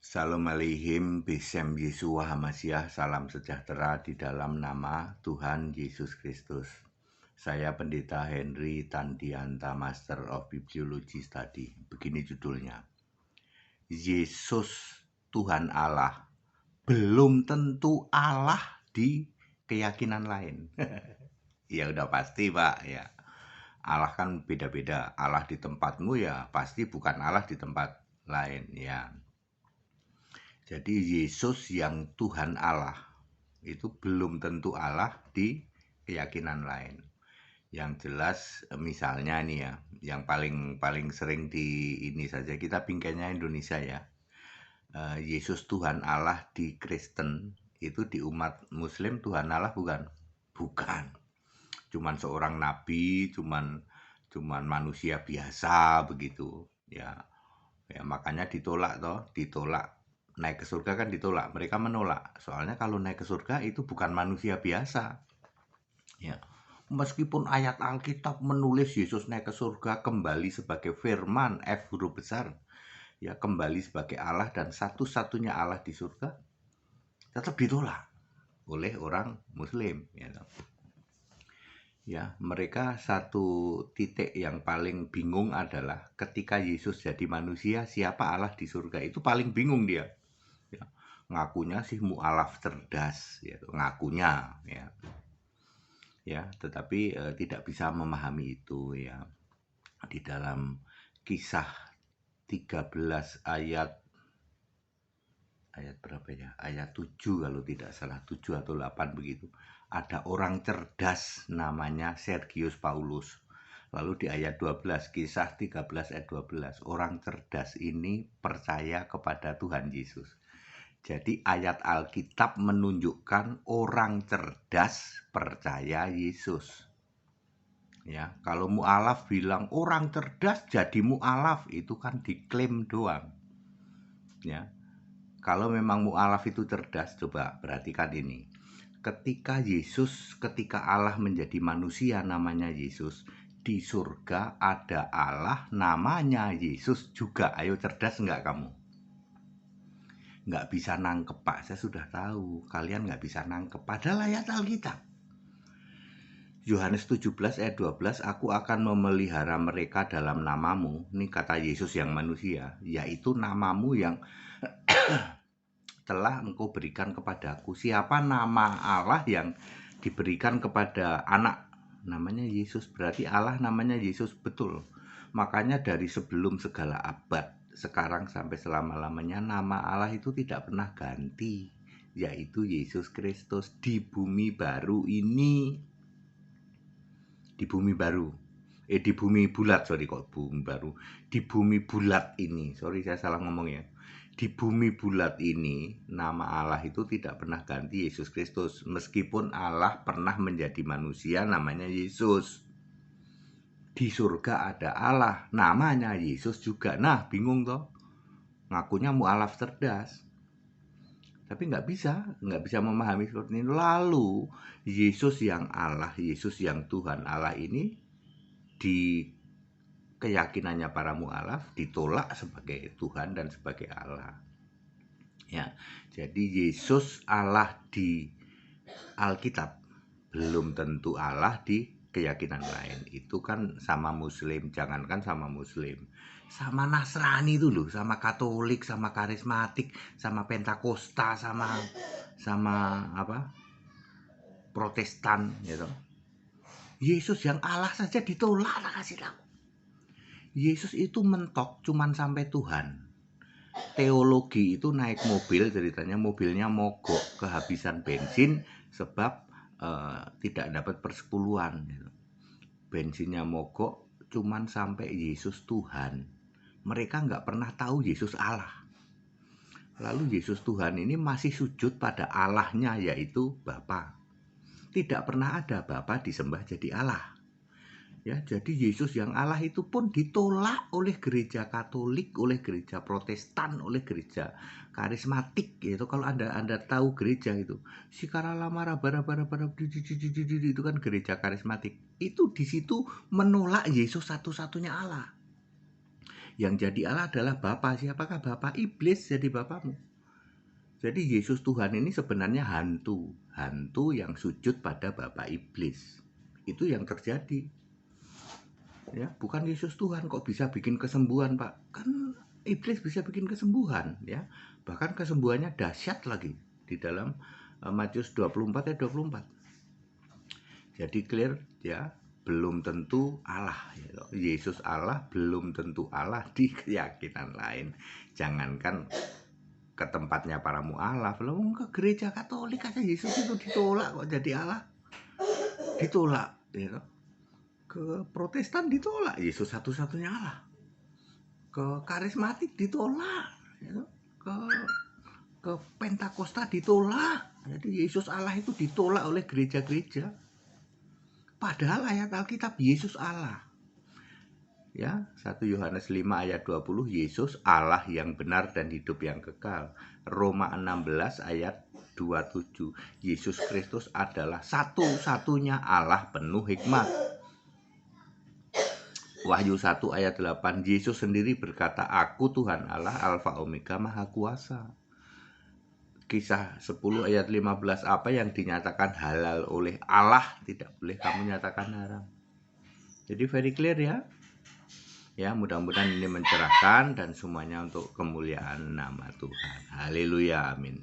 Salam aleihim, Besem Yesua Hamasyah, salam sejahtera di dalam nama Tuhan Yesus Kristus. Saya Pendeta Henry Tandianta, Master of Bibliology Study. Begini judulnya. Yesus Tuhan Allah belum tentu Allah di keyakinan lain. Ya udah pasti Pak, ya. Allah kan beda-beda. Allah di tempatmu ya pasti bukan Allah di tempat lain, ya. Jadi Yesus yang Tuhan Allah itu belum tentu Allah di keyakinan lain. Yang jelas misalnya nih ya, yang paling sering di ini saja kita bingkainya Indonesia ya. Yesus Tuhan Allah di Kristen itu di umat Muslim Tuhan Allah bukan? Bukan. Cuman seorang nabi, cuman manusia biasa begitu. Ya, ya makanya ditolak naik ke surga kan ditolak, mereka menolak soalnya kalau naik ke surga itu bukan manusia biasa, ya. Meskipun ayat Alkitab menulis Yesus naik ke surga kembali sebagai firman F huruf besar, ya, kembali sebagai Allah dan satu-satunya Allah di surga, tetap ditolak oleh orang Muslim, ya. Ya, mereka satu titik yang paling bingung adalah ketika Yesus jadi manusia, siapa Allah di surga? Itu paling bingung dia. Ya, ngakunya sih mualaf cerdas, ya, ngakunya, ya. Ya, tetapi tidak bisa memahami itu, ya. Di dalam Kisah 13 ayat berapa ya? Ayat 7 kalau tidak salah, 7 atau 8 begitu. Ada orang cerdas namanya Sergius Paulus. Lalu di ayat 12, Kisah 13 ayat 12, orang cerdas ini percaya kepada Tuhan Yesus. Jadi ayat Alkitab menunjukkan orang cerdas percaya Yesus. Ya, kalau mualaf bilang orang cerdas jadi mualaf, itu kan diklaim doang. Ya. Kalau memang mualaf itu cerdas, coba perhatikan ini. Ketika Allah menjadi manusia namanya Yesus, di surga ada Allah namanya Yesus juga. Ayo cerdas enggak kamu? Nggak bisa nangkep Pak, saya sudah tahu kalian nggak bisa nangkep, padahal ayat Alkitab Yohanes 17 ayat 12, aku akan memelihara mereka dalam namamu. Ini kata Yesus yang manusia, yaitu namamu yang telah engkau berikan kepadaku. Siapa nama Allah yang diberikan kepada anak? Namanya Yesus, berarti Allah namanya Yesus, betul. Makanya dari sebelum segala abad, sekarang sampai selama-lamanya, nama Allah itu tidak pernah ganti, yaitu Yesus Kristus. Di bumi baru ini, di bumi baru, di bumi bulat, sorry kok bumi baru, di bumi bulat ini, sorry saya salah ngomong ya. Di bumi bulat ini, nama Allah itu tidak pernah ganti, Yesus Kristus. Meskipun Allah pernah menjadi manusia, namanya Yesus. Di surga ada Allah, namanya Yesus juga. Nah, bingung toh? Ngakunya mualaf cerdas. Tapi nggak bisa memahami seperti ini. Lalu, Yesus yang Allah, Yesus yang Tuhan Allah ini, di keyakinannya para mualaf ditolak sebagai Tuhan dan sebagai Allah. Ya, jadi Yesus Allah di Alkitab belum tentu Allah di keyakinan lain. Itu kan sama Muslim, jangankan sama Muslim, sama Nasrani itu loh, sama Katolik, sama Karismatik, sama Pentakosta, sama apa? Protestan gitu. Yesus yang Allah saja ditolak, lah kasih tahu. Yesus itu mentok cuman sampai Tuhan. Teologi itu naik mobil, ceritanya mobilnya mogok, kehabisan bensin sebab tidak dapat persepuluhan gitu. Bensinnya mogok, cuman sampai Yesus Tuhan. Mereka nggak pernah tahu Yesus Allah. Lalu Yesus Tuhan ini masih sujud pada Allahnya, yaitu Bapa. Tidak pernah ada Bapa disembah jadi Allah. Ya, jadi Yesus yang Allah itu pun ditolak oleh gereja Katolik, oleh gereja Protestan, oleh gereja Karismatik gitu. Kalau Anda tahu gereja itu, itu kan gereja Karismatik. Itu di situ menolak Yesus satu-satunya Allah. Yang jadi Allah adalah Bapa. Siapakah Bapa? Iblis jadi bapamu. Jadi Yesus Tuhan ini sebenarnya hantu yang sujud pada Bapa Iblis. Itu yang terjadi. Ya, bukan Yesus Tuhan kok bisa bikin kesembuhan, Pak. Kan iblis bisa bikin kesembuhan, ya. Bahkan kesembuhannya dahsyat lagi di dalam Matius 24 ayat 24. Jadi clear ya, belum tentu Allah. Yesus Allah belum tentu Allah di keyakinan lain. Jangankan ke tempatnya para mu'alaf, belum ke gereja Katolik aja Yesus itu ditolak kok jadi Allah. Ditolak, gitu. Ke Protestan ditolak, Yesus satu-satunya Allah. Ke karismatik ditolak, gitu. Ke Pentakosta ditolak. Jadi Yesus Allah itu ditolak oleh gereja-gereja. Padahal ayat Alkitab Yesus Allah. Ya, 1 Yohanes 5 ayat 20, Yesus Allah yang benar dan hidup yang kekal. Roma 16 ayat 27, Yesus Kristus adalah satu-satunya Allah penuh hikmat. Wahyu 1 ayat 8, Yesus sendiri berkata, aku Tuhan Allah, Alfa Omega, Maha Kuasa. Kisah 10 ayat 15, apa yang dinyatakan halal oleh Allah tidak boleh kamu nyatakan haram. Jadi very clear ya. Ya, mudah-mudahan ini mencerahkan dan semuanya untuk kemuliaan nama Tuhan. Haleluya, amin.